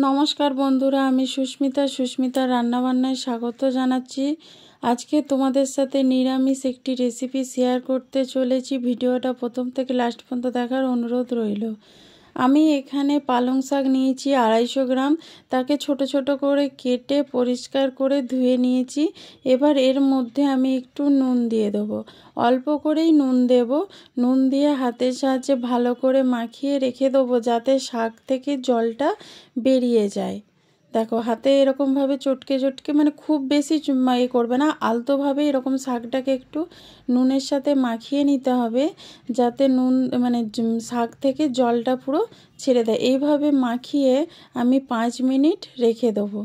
নমস্কার বন্ধুরা, আমি সুস্মিতা রান্নাবান্নায় স্বাগত জানাচ্ছি। আজকে তোমাদের সাথে নিরামিষ একটি রেসিপি শেয়ার করতে চলেছি। ভিডিওটা প্রথম থেকে লাস্ট পর্যন্ত দেখার অনুরোধ রইল। আমি এখানে পালং শাক নিয়েছি 250 গ্রাম। তাকে ছোট ছোট করে কেটে পরিষ্কার করে ধুয়ে নিয়েছি। এবার এর মধ্যে আমি একটু নুন দিয়ে দেবো, অল্প করেই নুন দেব। নুন দিয়ে হাতের সাহায্যে ভালো করে মাখিয়ে রেখে দেবো, যাতে শাক থেকে জলটা বেরিয়ে যায়। দেখো, হাতে এরকমভাবে চটকে চটকে, মানে খুব বেশি করবে না, আলতোভাবে এরকম শাকটাকে একটু নুনের সাথে মাখিয়ে নিতে হবে, যাতে নুন মানে শাক থেকে জলটা পুরো ছেড়ে দেয়। এইভাবে মাখিয়ে আমি 5 মিনিট রেখে দেবো।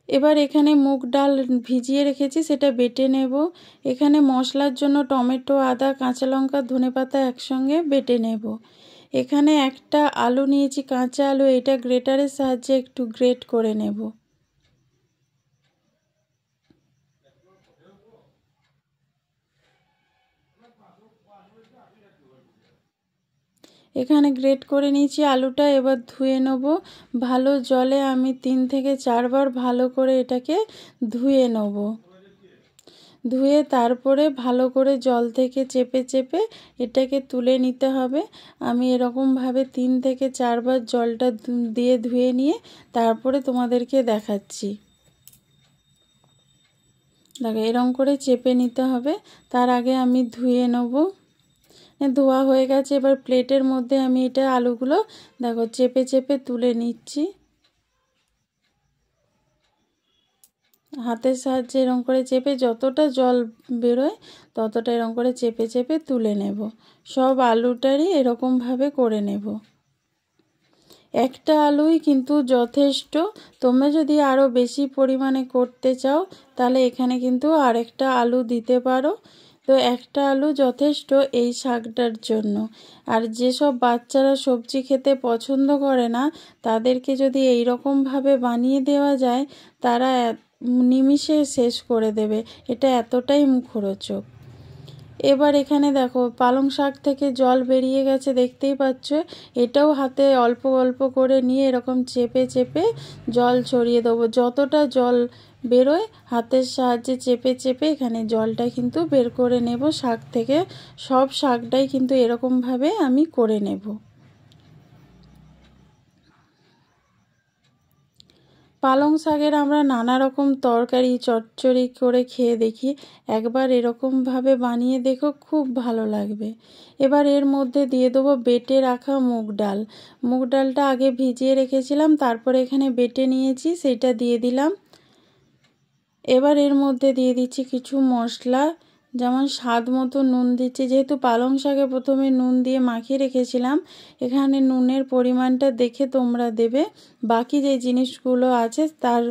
এবার এখানে মুগ ডাল ভিজিয়ে রেখেছি, সেটা বেটে নেব। এখানে মশলার জন্য টমেটো, আদা, কাঁচা লঙ্কা, ধনেপাতা একসঙ্গে বেটে নেব। এখানে একটা আলু নিয়েছি, কাঁচা আলু, এটা গ্রেটারের সাহায্যে একটু গ্রেট করে নেব। এখানে গ্রেট করে নিয়েছি আলুটা। এবার ধুয়ে নেব ভালো জলে। আমি 3 থেকে 4 বার ভালো করে এটাকে ধুয়ে নেব। ধুয়ে তারপরে ভালো করে জল থেকে চেপে চেপে এটাকে তুলে নিতে হবে। আমি এরকমভাবে 3 থেকে 4 বার জলটা দিয়ে ধুয়ে নিয়ে তারপরে তোমাদেরকে দেখাচ্ছি। দেখো, এরকম করে চেপে নিতে হবে। তার আগে আমি ধুয়ে নেব। ধোয়া হয়ে গেছে। এবার প্লেটের মধ্যে আমি এটা আলুগুলো দেখো চেপে চেপে তুলে নিচ্ছি। হাতের সাহায্যে এরকম করে চেপে যতটা জল বেরোয় ততটা এরকম করে চেপে চেপে তুলে নেব। সব আলুটারই এরকমভাবে করে নেব। একটা আলুই কিন্তু যথেষ্ট। তোমরা যদি আরও বেশি পরিমাণে করতে চাও তাহলে এখানে কিন্তু আরেকটা আলু দিতে পারো। তো একটা আলু যথেষ্ট এই শাকটার জন্য। আর যেসব বাচ্চারা সবজি খেতে পছন্দ করে না, তাদেরকে যদি এই রকমভাবে বানিয়ে দেওয়া যায়, তারা নিমিষে শেষ করে দেবে। এটা এতটাই মুখরোচক। এবার এখানে দেখো, পালং শাক থেকে জল বেরিয়ে গেছে, দেখতেই পাচ্ছ। এটাও হাতে অল্প অল্প করে নিয়ে এরকম চেপে চেপে জল ছড়িয়ে দেবো। যতটা জল বেরোয় হাতের সাহায্যে চেপে চেপে এখানে জলটা কিন্তু বের করে নেব শাক থেকে। সব শাকটাই কিন্তু এরকমভাবে আমি করে নেব। পালং শাকের আমরা নানা রকম তরকারি চচ্চড়ি করে খেয়ে দেখি। একবার এরকমভাবে বানিয়ে দেখো, খুব ভালো লাগবে। এবার এর মধ্যে দিয়ে দেবো বেটে রাখা মুগ ডাল। মুগ ডালটা আগে ভিজিয়ে রেখেছিলাম, তারপরে এখানে বেটে নিয়েছি, সেটা দিয়ে দিলাম। এবার এর মধ্যে দিয়ে দিচ্ছি কিছু মশলা, যেমন স্বাদ মতো নুন দিচ্ছি। যেহেতু পালং শাকে প্রথমে নুন দিয়ে মাখিয়ে রেখেছিলাম, এখানে নুনের পরিমাণটা দেখে তোমরা দেবে। বাকি যে জিনিসগুলো আছে তার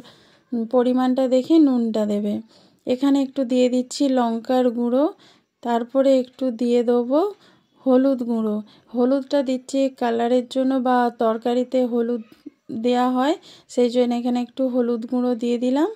পরিমাণটা দেখে নুনটা দেবে। এখানে একটু দিয়ে দিচ্ছি লঙ্কার গুঁড়ো, তারপরে একটু দিয়ে দেবো হলুদ গুঁড়ো। হলুদটা দিচ্ছি কালারের জন্য, বা তরকারিতে হলুদ দেয়া হয়, সেই জন্য এখানে একটু হলুদ গুঁড়ো দিয়ে দিলাম।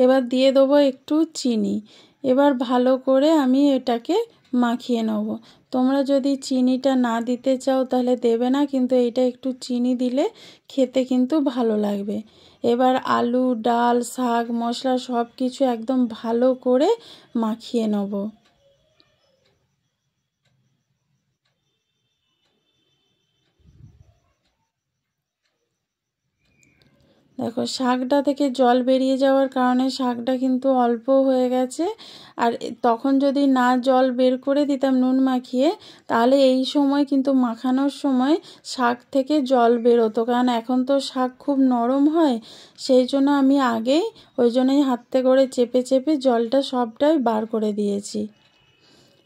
এবার দিয়ে দেবো একটু চিনি। এবার ভালো করে আমি এটাকে মাখিয়ে নেব। তোমরা যদি চিনিটা না দিতে চাও তাহলে দেবে না, কিন্তু এটা একটু চিনি দিলে খেতে কিন্তু ভালো লাগবে। এবার আলু, ডাল, শাক, মশলা সব কিছু একদম ভালো করে মাখিয়ে নেব। দেখো, শাকটা থেকে জল বেরিয়ে যাওয়ার কারণে শাকটা কিন্তু অল্প হয়ে গেছে। আর তখন যদি না জল বের করে দিতাম নুন মাখিয়ে, তাহলে এই সময় কিন্তু মাখানোর সময় শাক থেকে জল বেরোতো। কারণ এখন তো শাক খুব নরম হয়, সেই জন্য আমি আগেই ওই জন্যই হাতে করে চেপে চেপে জলটা সবটাই বার করে দিয়েছি।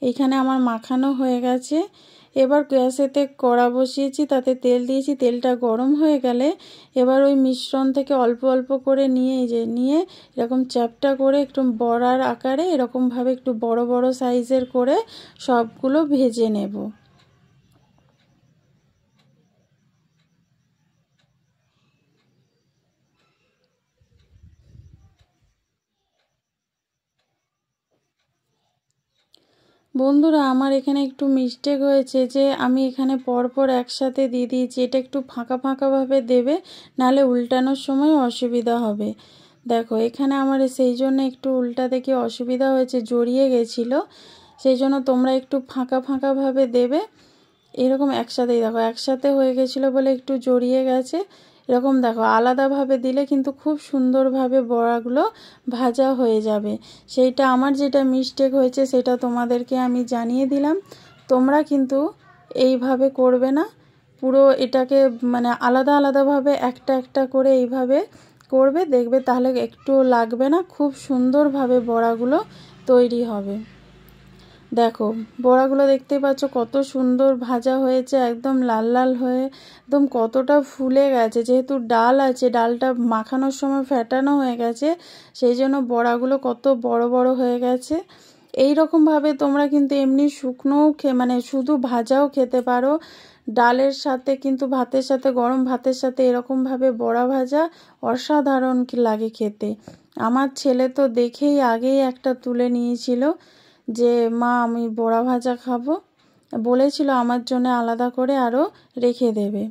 এখানে আমার মাখানো হয়ে গেছে। এবার গ্যাসেতে কড়া বসিয়েছি, তাতে তেল দিয়েছি। তেলটা গরম হয়ে গেলে এবার ওই মিশ্রণ থেকে অল্প অল্প করে নিয়ে এরকম চ্যাপ্টা করে একটু বড়ার আকারে এরকমভাবে একটু বড় বড় সাইজের করে সবগুলো ভেজে নেব। বন্ধুরা আমার এখানে একটু মিস্টেক হয়েছে যে আমি এখানে পরপর একসাথে দিয়ে দিয়েছি। এটা একটু ফাঁকা ফাঁকাভাবে দেবে, নাহলে উল্টানোর সময় অসুবিধা হবে। দেখো এখানে আমার সেই জন্য একটু উল্টা থেকে অসুবিধা হয়েছে, জড়িয়ে গেছিলো। সেই জন্য তোমরা একটু ফাঁকা ফাঁকাভাবে দেবে। এরকম একসাথেই দেখো একসাথে হয়ে গেছিলো বলে একটু জড়িয়ে গেছে। এরকম দেখো আলাদাভাবে দিলে কিন্তু খুব সুন্দরভাবে বড়াগুলো ভাজা হয়ে যাবে। সেইটা আমার যেটা মিস্টেক হয়েছে সেটা তোমাদেরকে আমি জানিয়ে দিলাম। তোমরা কিন্তু এইভাবে করবে না, পুরো এটাকে মানে আলাদা আলাদাভাবে একটা একটা করে এইভাবে করবে, দেখবে তাহলে একটু লাগবে না, খুব সুন্দরভাবে বড়াগুলো তৈরি হবে। দেখো বড়াগুলো দেখতে পাচ্ছ কত সুন্দর ভাজা হয়েছে, একদম লাল লাল হয়ে একদম কতটা ফুলে গেছে। যেহেতু ডাল আছে, ডালটা মাখানোর সময় ফ্যাটানো হয়ে গেছে, সেই জন্য বড়াগুলো কত বড় বড় হয়ে গেছে। এই রকমভাবে তোমরা কিন্তু এমনি শুকনোও মানে শুধু ভাজাও খেতে পারো। ডালের সাথে কিন্তু ভাতের সাথে, গরম ভাতের সাথে এরকমভাবে বড়া ভাজা অসাধারণ লাগে খেতে। আমার ছেলে তো দেখেই আগেই একটা তুলে নিয়েছিল যে মা আমি বড়া ভাজা খাবো, বলেছিল আমার জন্য আলাদা করে আরও রেখে দেবে।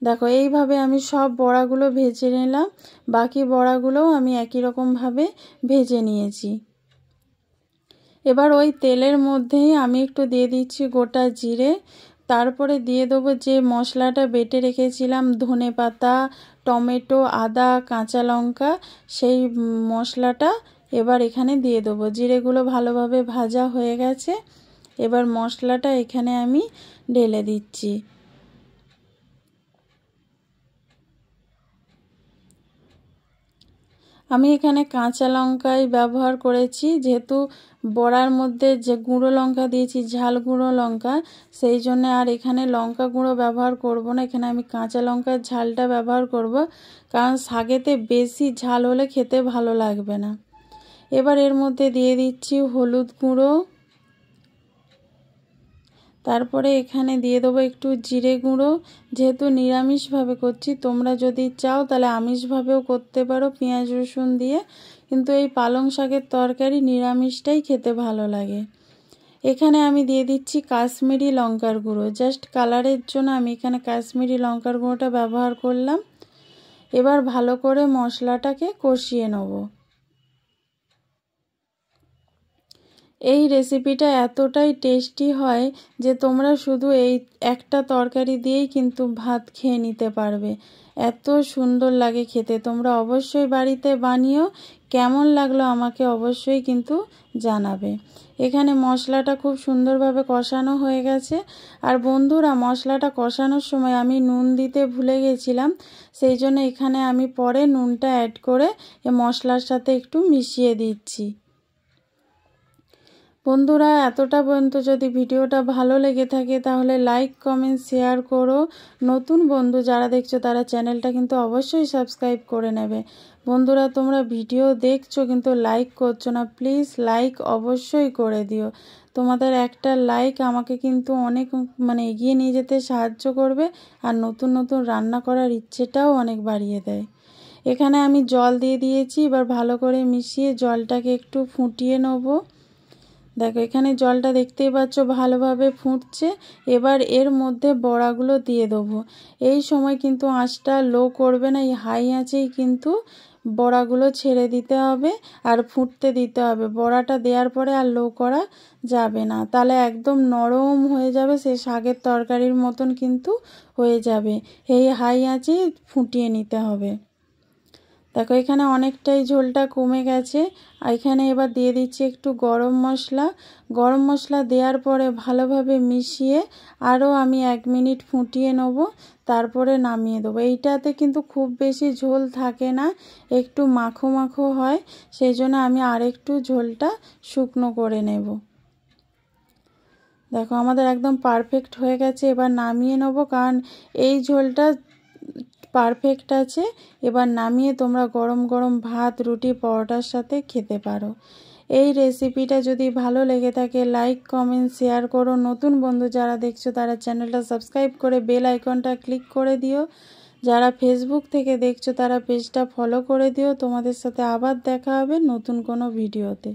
দেখো এইভাবে আমি সব বড়াগুলো ভেজে নিলাম, বাকি বড়াগুলোও আমি একই রকমভাবে ভেজে নিয়েছি। এবার ওই তেলের মধ্যেই আমি একটু দিয়ে দিচ্ছি গোটা জিরে, তারপরে দিয়ে দেবো যে মশলাটা বেটে রেখেছিলাম, ধনেপাতা, টমেটো, আদা, কাঁচা লঙ্কা, সেই মশলাটা এবার এখানে দিয়ে দেবো। জিরেগুলো ভালোভাবে ভাজা হয়ে গেছে, এবার মশলাটা এখানে আমি ঢেলে দিচ্ছি। আমি এখানে কাঁচা লঙ্কাই ব্যবহার করেছি, যেহেতু বড়ার মধ্যে যে গুঁড়ো লঙ্কা দিয়েছি ঝাল গুঁড়ো লঙ্কা, সেই জন্য আর এখানে লঙ্কা গুঁড়ো ব্যবহার করব না। এখানে আমি কাঁচা লঙ্কার ঝালটা ব্যবহার করব, কারণ শাকেতে বেশি ঝাল হলে খেতে ভালো লাগবে না। এবার এর মধ্যে দিয়ে দিচ্ছি হলুদ গুঁড়ো, তারপরে এখানে দিয়ে দেবো একটু জিরে গুঁড়ো। যেহেতু নিরামিষভাবে করছি, তোমরা যদি চাও তাহলে আমিষভাবেও করতে পারো পেঁয়াজ রসুন দিয়ে, কিন্তু এই পালং শাকের তরকারি নিরামিষটাই খেতে ভালো লাগে। এখানে আমি দিয়ে দিচ্ছি কাশ্মীরি লঙ্কার গুঁড়ো, জাস্ট কালারের জন্য আমি এখানে কাশ্মীরি লঙ্কার গুঁড়োটা ব্যবহার করলাম। এবার ভালো করে মশলাটাকে কষিয়ে নেব। এই রেসিপিটা এতটাই টেস্টি হয় যে তোমরা শুধু এই একটা তরকারি দিয়েই কিন্তু ভাত খেয়ে নিতে পারবে, এত সুন্দর লাগে খেতে। তোমরা অবশ্যই বাড়িতে বানিও, কেমন লাগলো আমাকে অবশ্যই কিন্তু জানাবে। এখানে মশলাটা খুব সুন্দরভাবে কষানো হয়ে গেছে। আর বন্ধুরা মশলাটা কষানোর সময় আমি নুন দিতে ভুলে গেছিলাম, সেই জন্য এখানে আমি পরে নুনটা অ্যাড করে এই মশলার সাথে একটু মিশিয়ে দিচ্ছি। বন্ধুরা এতটা পর্যন্ত যদি ভিডিওটা ভালো লেগে থাকে তাহলে লাইক কমেন্ট শেয়ার করো। নতুন বন্ধু যারা দেখছো তারা চ্যানেলটা কিন্তু অবশ্যই সাবস্ক্রাইব করে নেবে। বন্ধুরা তোমরা ভিডিও দেখছো কিন্তু লাইক করছো না, প্লিজ লাইক অবশ্যই করে দিও। তোমাদের একটা লাইক আমাকে কিন্তু অনেক মানে এগিয়ে নিয়ে যেতে সাহায্য করবে, আর নতুন নতুন রান্না করার ইচ্ছেটাও অনেক বাড়িয়ে দেয়। এখানে আমি জল দিয়ে দিয়েছি, এবার ভালো করে মিশিয়ে জলটাকে একটু ফুটিয়ে নেবো। দেখো এখানে জলটা দেখতেই পাচ্ছ ভালোভাবে ফুটছে। এবার এর মধ্যে বড়াগুলো দিয়ে দেবো। এই সময় কিন্তু আঁচটা লো করবে না, এই হাই আঁচেই কিন্তু বড়াগুলো ছেড়ে দিতে হবে আর ফুটতে দিতে হবে। বড়াটা দেওয়ার পরে আর লো করা যাবে না, তাহলে একদম নরম হয়ে যাবে, সে শাকের তরকারির মতন কিন্তু হয়ে যাবে। এই হাই আঁচেই ফুটিয়ে নিতে হবে। দেখো এখানে অনেকটাই ঝোলটা কমে গেছে। এখানে এবার দিয়ে দিচ্ছি একটু গরম মশলা। গরম মশলা দেওয়ার পরে ভালোভাবে মিশিয়ে আরও আমি 1 মিনিট ফুটিয়ে নেব, তারপরে নামিয়ে দেবো। এইটাতে কিন্তু খুব বেশি ঝোল থাকে না, একটু মাখো মাখো হয়, সেই জন্য আমি আরেকটু ঝোলটা শুকনো করে নেব। দেখো আমাদের একদম পারফেক্ট হয়ে গেছে, এবার নামিয়ে নেব, কারণ এই ঝোলটা পারফেক্ট আছে। এবার নামিয়ে তোমরা গরম গরম ভাত, রুটি, পরোটার সাথে খেতে পারো। এই রেসিপিটা যদি ভালো লেগে থাকে লাইক কমেন্ট শেয়ার করো। নতুন বন্ধু যারা দেখছো তারা চ্যানেলটা সাবস্ক্রাইব করে বেল আইকনটা ক্লিক করে দিও। যারা ফেসবুক থেকে দেখছো তারা পেজটা ফলো করে দিও। তোমাদের সাথে আবার দেখা হবে নতুন কোনো ভিডিওতে।